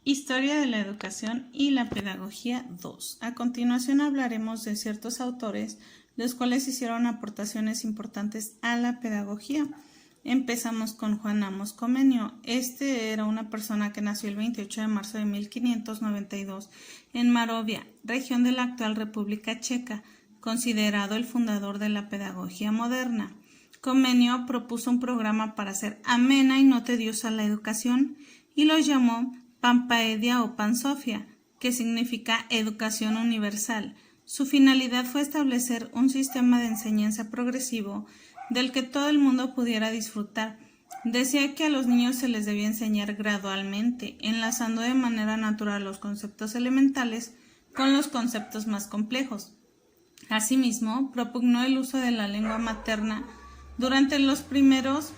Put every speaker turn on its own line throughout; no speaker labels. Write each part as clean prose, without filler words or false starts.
Historia de la educación y la pedagogía 2. A continuación hablaremos de ciertos autores, los cuales hicieron aportaciones importantes a la pedagogía. Empezamos con Juan Amos Comenius. Este era una persona que nació el 28 de marzo de 1592 en Moravia, región de la actual República Checa, considerado el fundador de la pedagogía moderna. Comenius propuso un programa para hacer amena y no tediosa la educación y lo llamó Panpaedia o Pansofia, que significa educación universal. Su finalidad fue establecer un sistema de enseñanza progresivo del que todo el mundo pudiera disfrutar. Decía que a los niños se les debía enseñar gradualmente, enlazando de manera natural los conceptos elementales con los conceptos más complejos. Asimismo, propugnó el uso de la lengua materna durante los primeros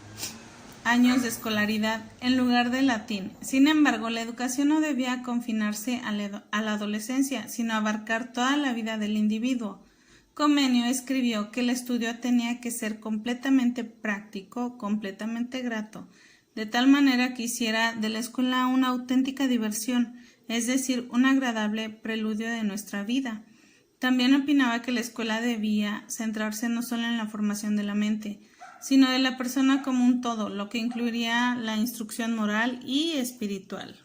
años de escolaridad en lugar del latín. Sin embargo, la educación no debía confinarse a la adolescencia, sino abarcar toda la vida del individuo. Comenius escribió que el estudio tenía que ser completamente práctico, completamente grato, de tal manera que hiciera de la escuela una auténtica diversión, es decir, un agradable preludio de nuestra vida. También opinaba que la escuela debía centrarse no solo en la formación de la mente, sino de la persona como un todo, lo que incluiría la instrucción moral y espiritual.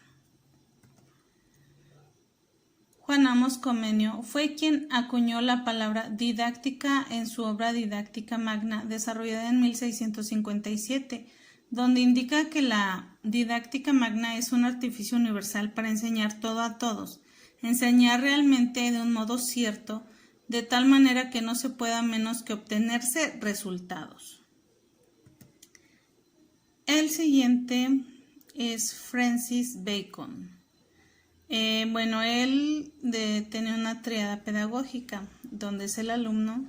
Juan Amos Comenius fue quien acuñó la palabra didáctica en su obra Didáctica Magna, desarrollada en 1657, donde indica que la didáctica magna es un artificio universal para enseñar todo a todos, enseñar realmente de un modo cierto, de tal manera que no se pueda menos que obtenerse resultados. El siguiente es Francis Bacon. Él tenía una triada pedagógica, donde es el alumno,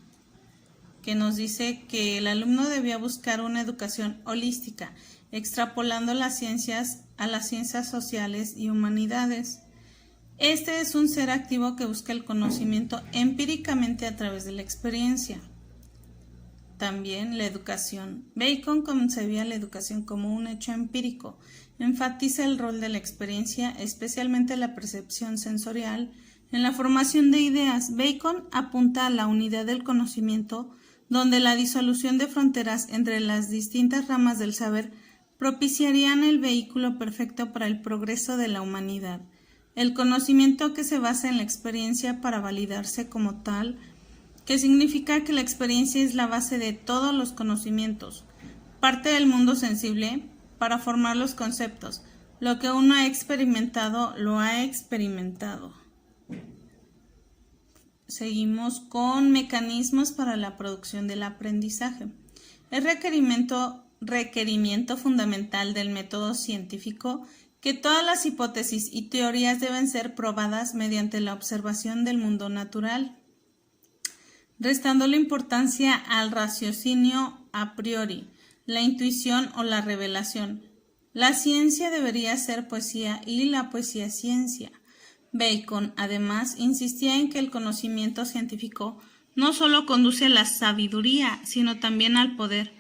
que nos dice que el alumno debía buscar una educación holística, extrapolando las ciencias a las ciencias sociales y humanidades. Este es un ser activo que busca el conocimiento empíricamente a través de la experiencia. También la educación. Bacon concebía la educación como un hecho empírico. Enfatiza el rol de la experiencia, especialmente la percepción sensorial, en la formación de ideas. Bacon apunta a la unidad del conocimiento, donde la disolución de fronteras entre las distintas ramas del saber propiciarían el vehículo perfecto para el progreso de la humanidad. El conocimiento que se basa en la experiencia para validarse como tal, que significa que la experiencia es la base de todos los conocimientos, parte del mundo sensible para formar los conceptos. Lo que uno ha experimentado, lo ha experimentado. Seguimos con mecanismos para la producción del aprendizaje. El requerimiento fundamental del método científico que todas las hipótesis y teorías deben ser probadas mediante la observación del mundo natural, restando la importancia al raciocinio a priori, la intuición o la revelación. La ciencia debería ser poesía y la poesía ciencia. Bacon, además, insistía en que el conocimiento científico no solo conduce a la sabiduría, sino también al poder.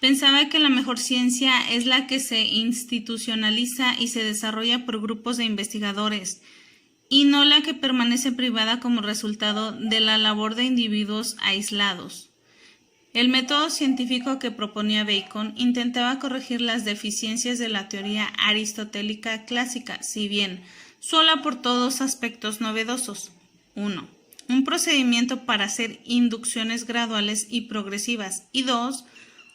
Pensaba que la mejor ciencia es la que se institucionaliza y se desarrolla por grupos de investigadores, y no la que permanece privada como resultado de la labor de individuos aislados. El método científico que proponía Bacon intentaba corregir las deficiencias de la teoría aristotélica clásica, si bien solo aportó dos aspectos novedosos. 1. Un procedimiento para hacer inducciones graduales y progresivas, y 2.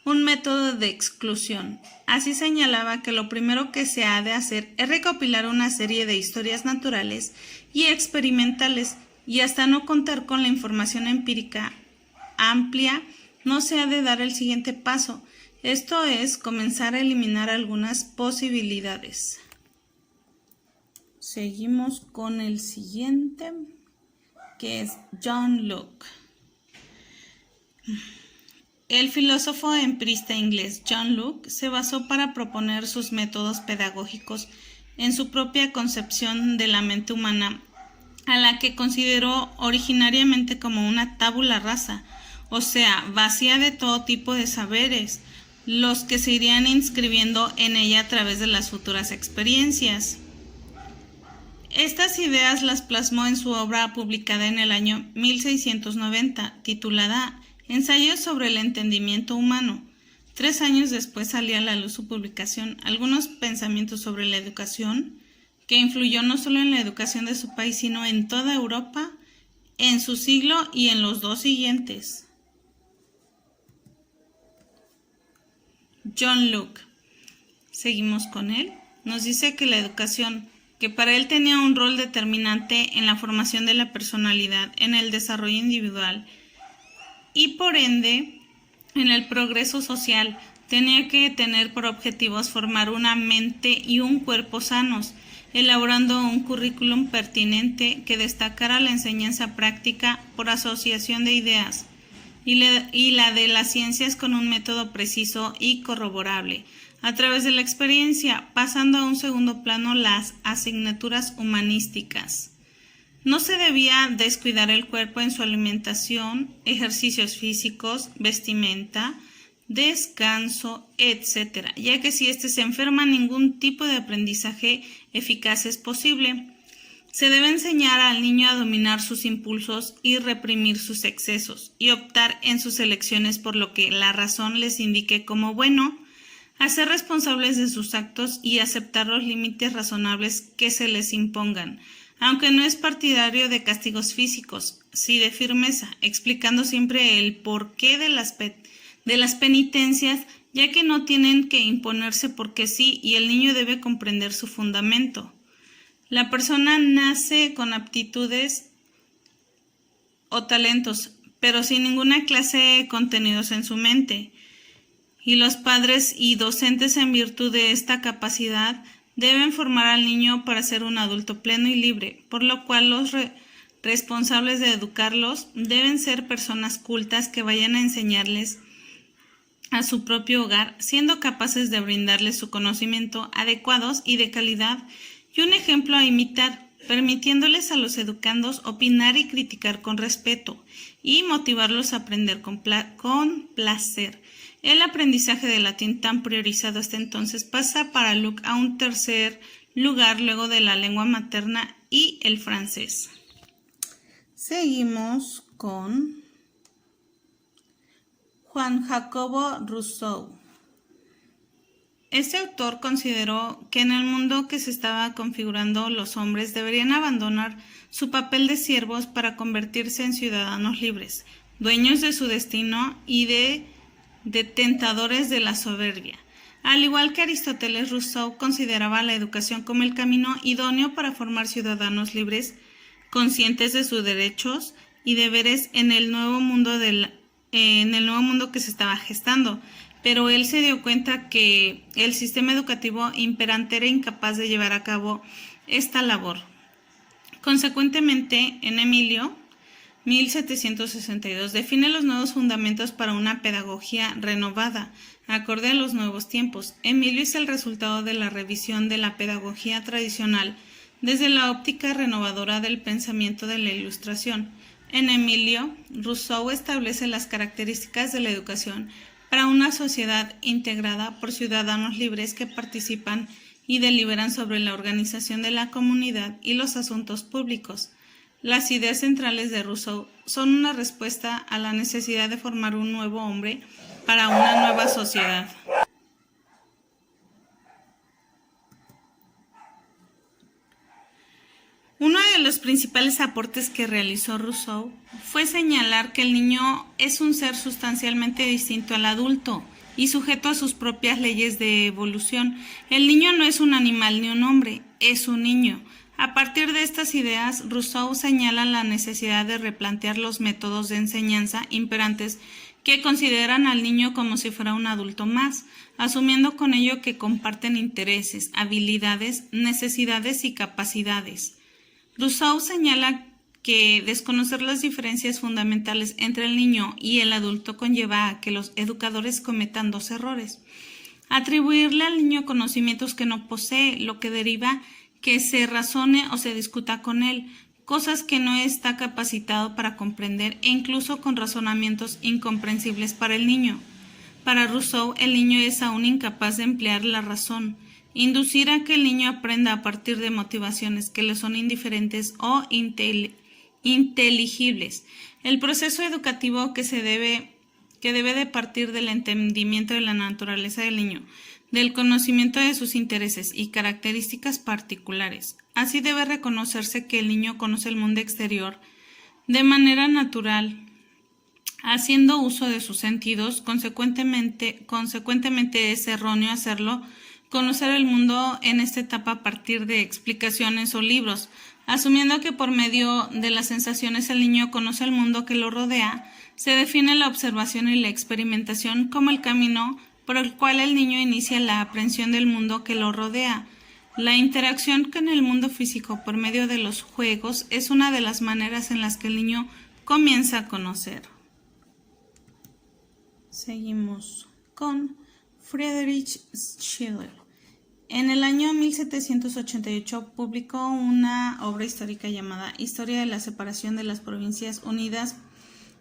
Un método de exclusión. Así señalaba que lo primero que se ha de hacer es recopilar una serie de historias naturales y experimentales, y hasta no contar con la información empírica amplia, no se ha de dar el siguiente paso, esto es, comenzar a eliminar algunas posibilidades. Seguimos con el siguiente, que es John Locke. El filósofo empirista inglés John Locke se basó para proponer sus métodos pedagógicos en su propia concepción de la mente humana, a la que consideró originariamente como una tabula rasa, o sea, vacía de todo tipo de saberes, los que se irían inscribiendo en ella a través de las futuras experiencias. Estas ideas las plasmó en su obra publicada en el año 1690, titulada Ensayos sobre el entendimiento humano. 3 años después salía a la luz su publicación Algunos pensamientos sobre la educación, que influyó no solo en la educación de su país, sino en toda Europa, en su siglo y en los 2 siguientes. John Locke. Seguimos con él. Nos dice que la educación, que para él tenía un rol determinante en la formación de la personalidad, en el desarrollo individual y por ende en el progreso social, tenía que tener por objetivos formar una mente y un cuerpo sanos, elaborando un currículum pertinente que destacara la enseñanza práctica por asociación de ideas y la de las ciencias con un método preciso y corroborable, a través de la experiencia, pasando a un segundo plano las asignaturas humanísticas. No se debía descuidar el cuerpo en su alimentación, ejercicios físicos, vestimenta, descanso, etc., ya que si éste se enferma, ningún tipo de aprendizaje eficaz es posible. Se debe enseñar al niño a dominar sus impulsos y reprimir sus excesos, y optar en sus elecciones por lo que la razón les indique como bueno, a ser responsables de sus actos y aceptar los límites razonables que se les impongan, aunque no es partidario de castigos físicos, sí de firmeza, explicando siempre el porqué de las penitencias, ya que no tienen que imponerse porque sí y el niño debe comprender su fundamento. La persona nace con aptitudes o talentos, pero sin ninguna clase de contenidos en su mente, y los padres y docentes en virtud de esta capacidad deben formar al niño para ser un adulto pleno y libre, por lo cual los responsables de educarlos deben ser personas cultas que vayan a enseñarles a su propio hogar, siendo capaces de brindarles su conocimiento adecuados y de calidad y un ejemplo a imitar, permitiéndoles a los educandos opinar y criticar con respeto y motivarlos a aprender con placer. El aprendizaje del latín tan priorizado hasta entonces pasa para Locke a un tercer lugar luego de la lengua materna y el francés. Seguimos con Juan Jacobo Rousseau. Este autor consideró que en el mundo que se estaba configurando los hombres deberían abandonar su papel de siervos para convertirse en ciudadanos libres, dueños de su destino y de detentadores de la soberbia. Al igual que Aristóteles, Rousseau consideraba la educación como el camino idóneo para formar ciudadanos libres, conscientes de sus derechos y deberes en el nuevo mundo que se estaba gestando. Pero él se dio cuenta que el sistema educativo imperante era incapaz de llevar a cabo esta labor. Consecuentemente, en Emilio, 1762, define los nuevos fundamentos para una pedagogía renovada, acorde a los nuevos tiempos. Emilio es el resultado de la revisión de la pedagogía tradicional desde la óptica renovadora del pensamiento de la Ilustración. En Emilio, Rousseau establece las características de la educación para una sociedad integrada por ciudadanos libres que participan y deliberan sobre la organización de la comunidad y los asuntos públicos. Las ideas centrales de Rousseau son una respuesta a la necesidad de formar un nuevo hombre para una nueva sociedad. Uno de los principales aportes que realizó Rousseau fue señalar que el niño es un ser sustancialmente distinto al adulto y sujeto a sus propias leyes de evolución. El niño no es un animal ni un hombre, es un niño. A partir de estas ideas, Rousseau señala la necesidad de replantear los métodos de enseñanza imperantes que consideran al niño como si fuera un adulto más, asumiendo con ello que comparten intereses, habilidades, necesidades y capacidades. Rousseau señala que desconocer las diferencias fundamentales entre el niño y el adulto conlleva a que los educadores cometan 2 errores. Atribuirle al niño conocimientos que no posee, lo que deriva que se razone o se discuta con él, cosas que no está capacitado para comprender e incluso con razonamientos incomprensibles para el niño. Para Rousseau, el niño es aún incapaz de emplear la razón inducir a que el niño aprenda a partir de motivaciones que le son indiferentes o inteligibles. El proceso educativo que debe de partir del entendimiento de la naturaleza del niño, del conocimiento de sus intereses y características particulares. Así debe reconocerse que el niño conoce el mundo exterior de manera natural, haciendo uso de sus sentidos. Consecuentemente es erróneo hacerlo conocer el mundo en esta etapa a partir de explicaciones o libros, asumiendo que por medio de las sensaciones el niño conoce el mundo que lo rodea. Se define la observación y la experimentación como el camino por el cual el niño inicia la aprehensión del mundo que lo rodea. La interacción con el mundo físico por medio de los juegos es una de las maneras en las que el niño comienza a conocer. Seguimos con Friedrich Schiller. En el año 1788 publicó una obra histórica llamada Historia de la separación de las Provincias Unidas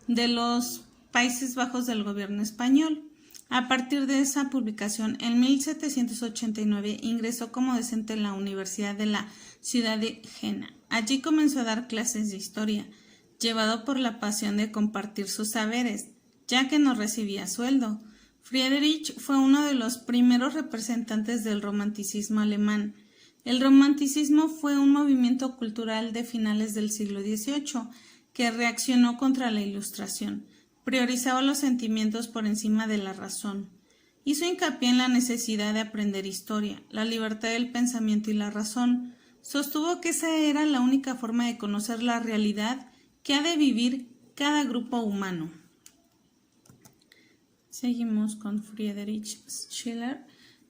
de los Países Bajos del gobierno español. A partir de esa publicación, en 1789 ingresó como docente en la Universidad de la ciudad de Jena. Allí comenzó a dar clases de historia, llevado por la pasión de compartir sus saberes, ya que no recibía sueldo. Friedrich fue uno de los primeros representantes del romanticismo alemán. El romanticismo fue un movimiento cultural de finales del siglo XVIII que reaccionó contra la Ilustración. Priorizaba los sentimientos por encima de la razón. Hizo hincapié en la necesidad de aprender historia, la libertad del pensamiento y la razón. Sostuvo que esa era la única forma de conocer la realidad que ha de vivir cada grupo humano. Seguimos con Friedrich Schiller.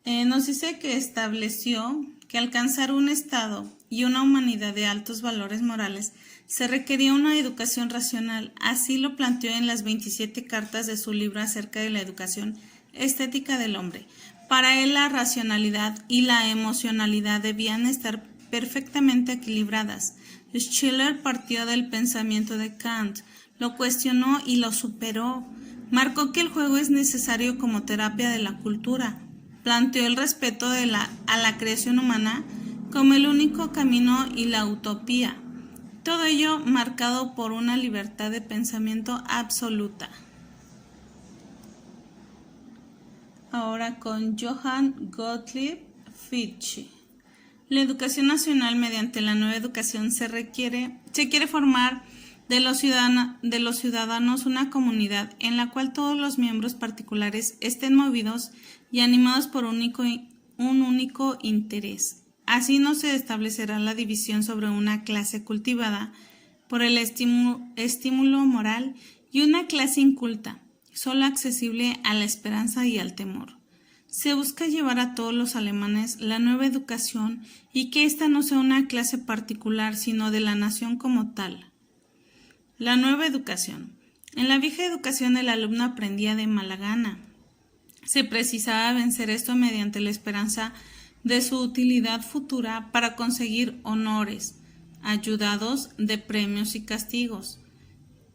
Nos dice que estableció que alcanzar un estado y una humanidad de altos valores morales se requería una educación racional. Así lo planteó en las 27 cartas de su libro acerca de la educación estética del hombre. Para él, la racionalidad y la emocionalidad debían estar perfectamente equilibradas. Schiller partió del pensamiento de Kant, lo cuestionó y lo superó. Marcó que el juego es necesario como terapia de la cultura. Planteó el respeto a la creación humana como el único camino y la utopía. Todo ello marcado por una libertad de pensamiento absoluta. Ahora con Johann Gottlieb Fichte. La educación nacional mediante la nueva educación se quiere formar de los ciudadanos una comunidad en la cual todos los miembros particulares estén movidos y animados por un único interés. Así no se establecerá la división sobre una clase cultivada por el estímulo moral y una clase inculta, solo accesible a la esperanza y al temor. Se busca llevar a todos los alemanes la nueva educación y que ésta no sea una clase particular, sino de la nación como tal. La nueva educación. En la vieja educación el alumno aprendía de mala gana. Se precisaba vencer esto mediante la esperanza de su utilidad futura para conseguir honores, ayudados de premios y castigos,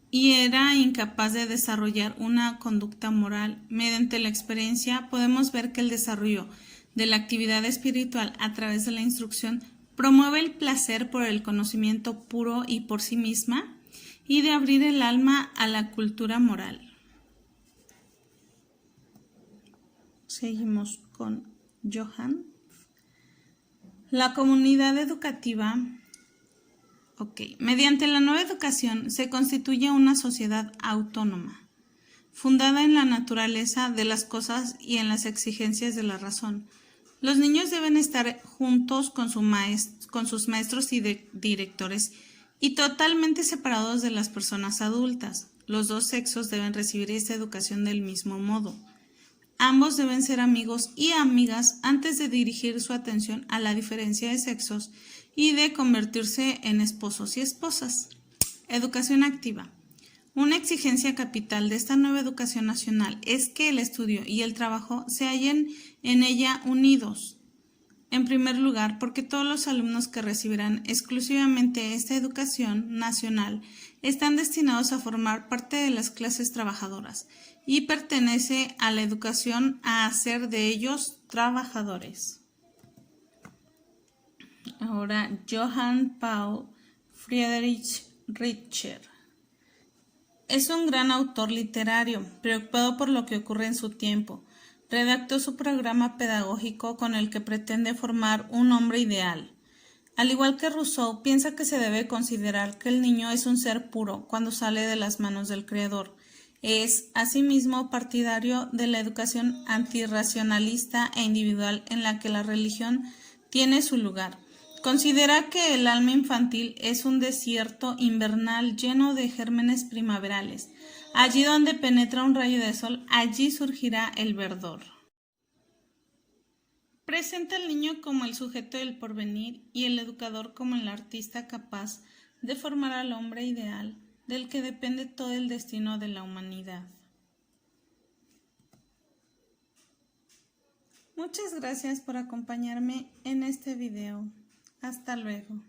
y era incapaz de desarrollar una conducta moral. Mediante la experiencia podemos ver que el desarrollo de la actividad espiritual a través de la instrucción promueve el placer por el conocimiento puro y por sí misma, y de abrir el alma a la cultura moral. Seguimos con Johann. La comunidad educativa. Mediante la nueva educación se constituye una sociedad autónoma, fundada en la naturaleza de las cosas y en las exigencias de la razón. Los niños deben estar juntos con sus maestros y directores y totalmente separados de las personas adultas. Los dos sexos deben recibir esta educación del mismo modo. Ambos deben ser amigos y amigas antes de dirigir su atención a la diferencia de sexos y de convertirse en esposos y esposas. Educación activa. Una exigencia capital de esta nueva educación nacional es que el estudio y el trabajo se hallen en ella unidos. En primer lugar, porque todos los alumnos que recibirán exclusivamente esta educación nacional están destinados a formar parte de las clases trabajadoras y pertenece a la educación a hacer de ellos trabajadores. Ahora, Johann Paul Friedrich Richter. Es un gran autor literario, preocupado por lo que ocurre en su tiempo. Redactó su programa pedagógico con el que pretende formar un hombre ideal. Al igual que Rousseau, piensa que se debe considerar que el niño es un ser puro cuando sale de las manos del Creador. Es, asimismo, partidario de la educación antirracionalista e individual en la que la religión tiene su lugar. Considera que el alma infantil es un desierto invernal lleno de gérmenes primaverales. Allí donde penetra un rayo de sol, allí surgirá el verdor. Presenta al niño como el sujeto del porvenir y el educador como el artista capaz de formar al hombre ideal del que depende todo el destino de la humanidad. Muchas gracias por acompañarme en este video. Hasta luego.